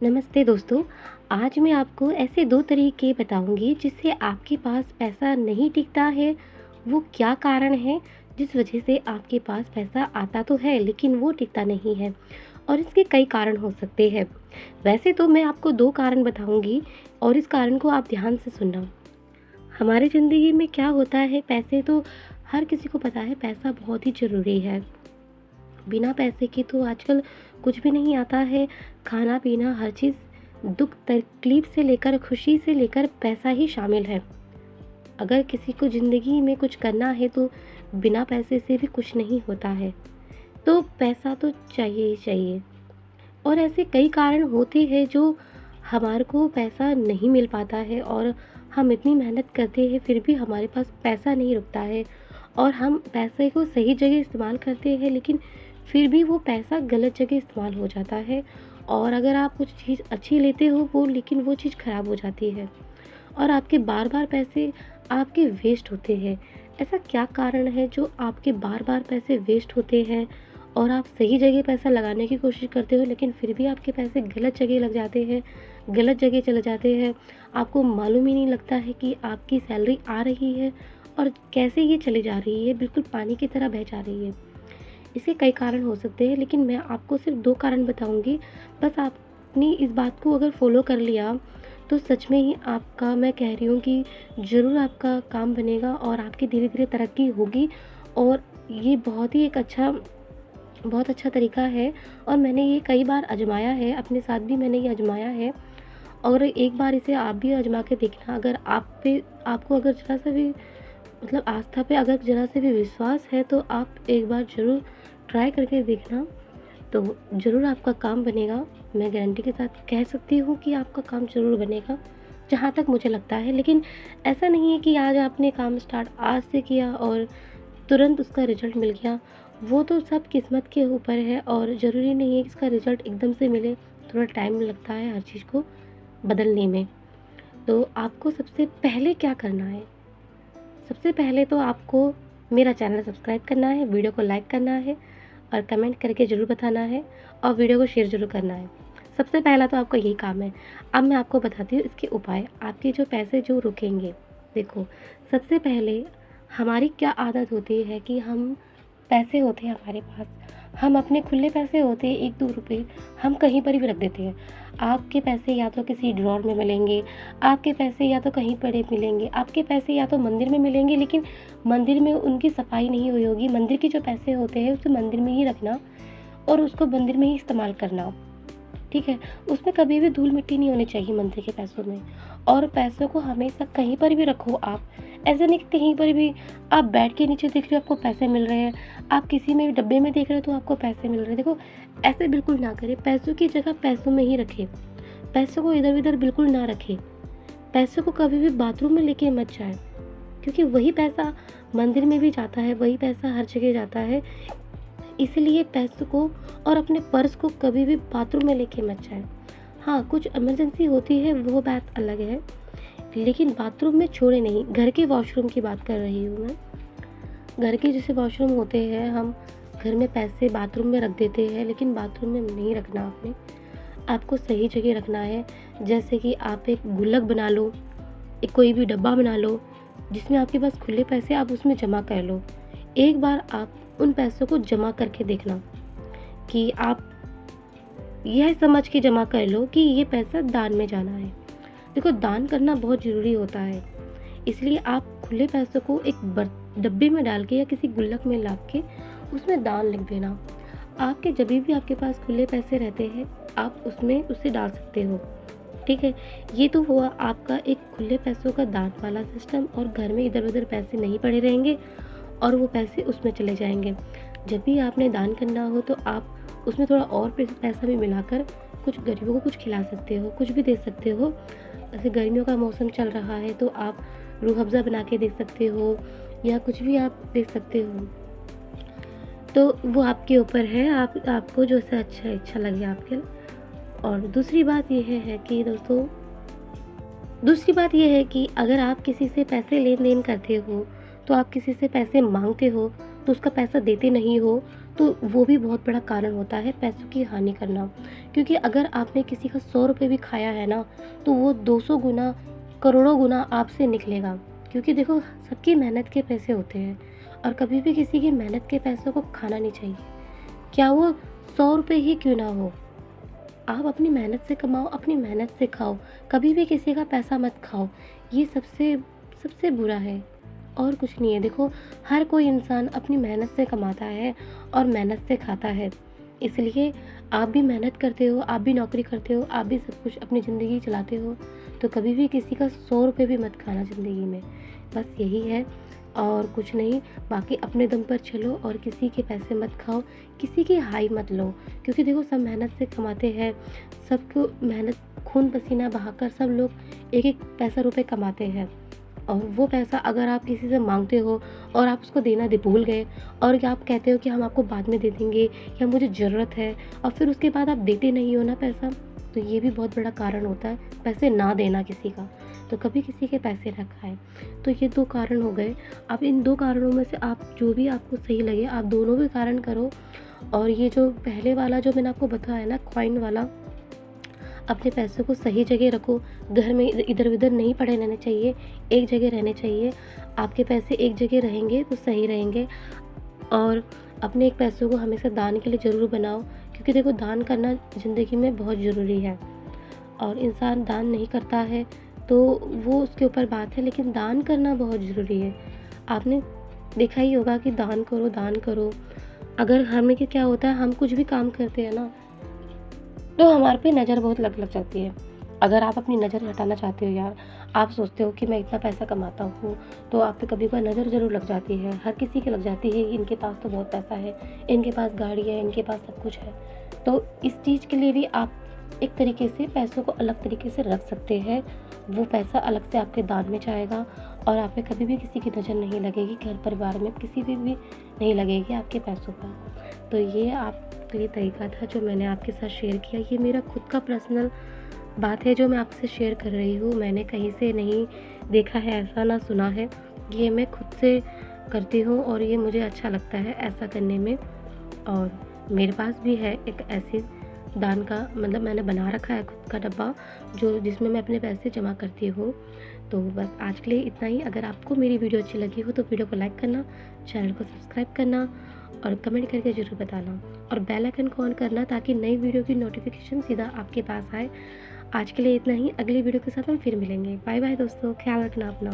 नमस्ते दोस्तों। आज मैं आपको ऐसे 2 तरीके बताऊँगी जिससे आपके पास पैसा नहीं टिकता है। वो क्या कारण है जिस वजह से आपके पास पैसा आता तो है लेकिन वो टिकता नहीं है और इसके कई कारण हो सकते हैं। वैसे तो मैं आपको 2 कारण बताऊँगी और इस कारण को आप ध्यान से सुनना। हमारी ज़िंदगी में क्या होता है, पैसे तो हर किसी को पता है, पैसा बहुत ही ज़रूरी है। बिना पैसे के तो आजकल कुछ भी नहीं आता है। खाना-पीना हर चीज़, दुःख तकलीफ़ से लेकर खुशी से लेकर पैसा ही शामिल है। अगर किसी को ज़िंदगी में कुछ करना है तो बिना पैसे से भी कुछ नहीं होता है। तो पैसा तो चाहिए ही चाहिए। और ऐसे कई कारण होते हैं जो हमारे को पैसा नहीं मिल पाता है और हम इतनी मेहनत करते हैं फिर भी हमारे पास पैसा नहीं रुकता है और हम पैसे को सही जगह इस्तेमाल करते हैं लेकिन फिर भी वो पैसा गलत जगह इस्तेमाल हो जाता है। और अगर आप कुछ चीज़ अच्छी लेते हो वो, लेकिन वो चीज़ ख़राब हो जाती है और आपके बार-बार पैसे आपके वेस्ट होते हैं। ऐसा क्या कारण है जो आपके बार-बार पैसे वेस्ट होते हैं और आप सही जगह पैसा लगाने की कोशिश करते हो लेकिन फिर भी आपके पैसे गलत जगह लग जाते हैं, गलत जगह चले जाते हैं। आपको मालूम ही नहीं लगता है कि आपकी सैलरी आ रही है और कैसे ये चली जा रही है, बिल्कुल पानी की तरह बह जा रही है। इसके कई कारण हो सकते हैं लेकिन मैं आपको सिर्फ 2 कारण बताऊँगी। बस आपने इस बात को अगर फ़ॉलो कर लिया तो सच में ही आपका, मैं कह रही हूँ कि ज़रूर आपका काम बनेगा और आपकी धीरे-धीरे तरक्की होगी। और ये बहुत अच्छा तरीका है और मैंने ये कई बार आज़माया है, अपने साथ भी मैंने ये आज़माया है। और एक बार इसे आप भी आज़मा के देखना। अगर आपको अगर ज़रा-सा भी, मतलब आस्था पे अगर ज़रा से भी विश्वास है तो आप एक बार ज़रूर ट्राई करके देखना, तो ज़रूर आपका काम बनेगा। मैं गारंटी के साथ कह सकती हूँ कि आपका काम ज़रूर बनेगा, जहाँ तक मुझे लगता है। लेकिन ऐसा नहीं है कि आज आपने काम स्टार्ट आज से किया और तुरंत उसका रिज़ल्ट मिल गया। वो तो सब किस्मत के ऊपर है और ज़रूरी नहीं है कि इसका रिज़ल्ट एकदम से मिले, थोड़ा टाइम लगता है हर चीज़ को बदलने में। तो आपको सबसे पहले क्या करना है? सबसे पहले तो आपको मेरा चैनल सब्सक्राइब करना है, वीडियो को लाइक करना है और कमेंट करके ज़रूर बताना है और वीडियो को शेयर ज़रूर करना है। सबसे पहला तो आपका यही काम है। अब मैं आपको बताती हूँ इसके उपाय, आपके जो पैसे जो रुकेंगे। देखो, सबसे पहले हमारी क्या आदत होती है कि हम, पैसे होते हैं हमारे पास, हम अपने खुले पैसे होते हैं 1-2 रुपए, हम कहीं पर भी रख देते हैं। आपके पैसे या तो किसी ड्रॉर में मिलेंगे, आपके पैसे या तो कहीं पड़े मिलेंगे, आपके पैसे या तो मंदिर में मिलेंगे लेकिन मंदिर में उनकी सफाई नहीं हुई होगी। मंदिर के जो पैसे होते हैं उसे मंदिर में ही रखना और उसको मंदिर में ही इस्तेमाल करना। ठीक है? उसमें कभी भी धूल-मिट्टी नहीं होनी चाहिए मंदिर के पैसों में। और पैसों को हमेशा कहीं पर भी रखो आप। ऐसा नहीं कि कहीं पर भी आप बेड के नीचे देख रहे हो आपको पैसे मिल रहे हैं, आप किसी में भी डब्बे में देख रहे हो तो आपको पैसे मिल रहे हैं। देखो, ऐसे बिल्कुल ना करें। पैसों की जगह पैसों में ही रखें। पैसों को इधर-उधर बिल्कुल ना रखें। पैसों को कभी भी बाथरूम में लेके मत जाएँ, क्योंकि वही पैसा मंदिर में भी जाता है, वही पैसा हर जगह जाता है। इसलिए पैसों को और अपने पर्स को कभी भी बाथरूम में लेके मत जाएँ। हाँ, कुछ इमरजेंसी होती है वो बात अलग है, लेकिन बाथरूम में छोड़े नहीं। घर के वॉशरूम की बात कर रही हूँ मैं। घर के जैसे वॉशरूम होते हैं, हम घर में पैसे बाथरूम में रख देते हैं लेकिन बाथरूम में नहीं रखना आपने। आपको सही जगह रखना है। जैसे कि आप एक गुल्लक बना लो, एक कोई भी डब्बा बना लो जिसमें आपके पास खुले पैसे, आप उसमें जमा कर लो। एक बार आप उन पैसों को जमा करके देखना कि आप यह समझ के जमा कर लो कि ये पैसा दान में जाना है। देखो, दान करना बहुत ज़रूरी होता है, इसलिए आप खुले पैसों को एक डब्बे में डाल के या किसी गुल्लक में ला के उसमें दान लिख देना। आपके जब भी आपके पास खुले पैसे रहते हैं आप उसमें उसे डाल सकते हो। ठीक है? ये तो हुआ आपका एक खुले पैसों का दान वाला सिस्टम, और घर में इधर-उधर पैसे नहीं पड़े रहेंगे और वो पैसे उसमें चले जाएँगे। जब भी आपने दान करना हो तो आप उसमें थोड़ा और पैसा भी मिलाकर कुछ गरीबों को कुछ खिला सकते हो, कुछ भी दे सकते हो। जैसे गर्मियों का मौसम चल रहा है तो आप रूह अफ़ज़ा बना के दे सकते हो या कुछ भी आप दे सकते हो। तो वो आपके ऊपर है, आपको जो सा अच्छा लगे आपके। और दूसरी बात ये है कि अगर आप किसी से पैसे लेन-देन करते हो, तो आप किसी से पैसे माँगते हो, तो उसका पैसा देते नहीं हो, तो वो भी बहुत बड़ा कारण होता है पैसों की हानि करना। क्योंकि अगर आपने किसी का 100 रुपए भी खाया है ना, तो वो 200 गुना, करोड़ों गुना आपसे निकलेगा। क्योंकि देखो, सबकी मेहनत के पैसे होते हैं और कभी भी किसी की मेहनत के पैसों को खाना नहीं चाहिए। क्या वो 100 रुपए ही क्यों ना हो? आप अपनी मेहनत से कमाओ, अपनी मेहनत से खाओ, कभी भी किसी का पैसा मत खाओ। ये सबसे सबसे बुरा है और कुछ नहीं है। देखो, हर कोई इंसान अपनी मेहनत से कमाता है और मेहनत से खाता है। इसलिए आप भी मेहनत करते हो, आप भी नौकरी करते हो, आप भी सब कुछ अपनी ज़िंदगी चलाते हो, तो कभी भी किसी का 100 रुपए भी मत खाना ज़िंदगी में। बस यही है और कुछ नहीं। बाकी अपने दम पर चलो और किसी के पैसे मत खाओ, किसी की हाई मत लो। क्योंकि देखो, सब मेहनत से कमाते हैं, सबको मेहनत खून पसीना बहाकर सब लोग एक-एक पैसा रुपए कमाते हैं। और वो पैसा अगर आप किसी से माँगते हो और आप उसको देना भूल गए और आप कहते हो कि हम आपको बाद में दे देंगे या मुझे ज़रूरत है, और फिर उसके बाद आप देते नहीं हो ना पैसा, तो ये भी बहुत बड़ा कारण होता है पैसे ना देना किसी का। तो कभी किसी के पैसे ना खाएँ। तो ये 2 कारण हो गए। अब इन 2 कारणों में से आप जो भी आपको सही लगे, आप दोनों भी कारण करो। और ये जो पहले वाला जो मैंने आपको बताया ना, कॉइन वाला, अपने पैसों को सही जगह रखो। घर में इधर-उधर नहीं पड़े रहने चाहिए, एक जगह रहने चाहिए। आपके पैसे एक जगह रहेंगे तो सही रहेंगे। और अपने एक पैसों को हमेशा दान के लिए ज़रूर बनाओ, क्योंकि देखो, दान करना ज़िंदगी में बहुत ज़रूरी है। और इंसान दान नहीं करता है तो वो उसके ऊपर बात है, लेकिन दान करना बहुत ज़रूरी है। आपने देखा ही होगा कि दान करो, दान करो। अगर हमें क्या होता है, हम कुछ भी काम करते हैं ना, तो हमारे पे नज़र बहुत लग जाती है। अगर आप अपनी नज़र हटाना चाहते हो यार, आप सोचते हो कि मैं इतना पैसा कमाता हूँ, तो आप पे कभी-कभार नज़र ज़रूर लग जाती है। हर किसी की लग जाती है कि इनके पास तो बहुत पैसा है, इनके पास गाड़ी है, इनके पास सब कुछ है। तो इस चीज़ के लिए भी आप एक तरीके से पैसों को अलग तरीके से रख सकते हैं। वो पैसा अलग से आपके दान में जाएगा और आप पे कभी भी किसी की नज़र नहीं लगेगी, घर परिवार में किसी पे भी नहीं लगेगी आपके पैसों पर। तो ये आपके लिए तरीका था जो मैंने आपके साथ शेयर किया। ये मेरा खुद का पर्सनल बात है जो मैं आपसे शेयर कर रही हूँ। मैंने कहीं से नहीं देखा है ऐसा, ना सुना है। ये मैं खुद से करती हूँ और ये मुझे अच्छा लगता है ऐसा करने में। और मेरे पास भी है एक ऐसी दान का, मतलब मैंने बना रखा है खुद का डब्बा, जो जिसमें मैं अपने पैसे जमा करती हूँ। तो बस आज के लिए इतना ही। अगर आपको मेरी वीडियो अच्छी लगी हो तो वीडियो को लाइक करना, चैनल को सब्सक्राइब करना और कमेंट करके ज़रूर बताना और बेल आइकन को ऑन करना, ताकि नई वीडियो की नोटिफिकेशन सीधा आपके पास आए। आज के लिए इतना ही। अगली वीडियो के साथ हम फिर मिलेंगे। बाय बाय दोस्तों, ख्याल रखना अपना।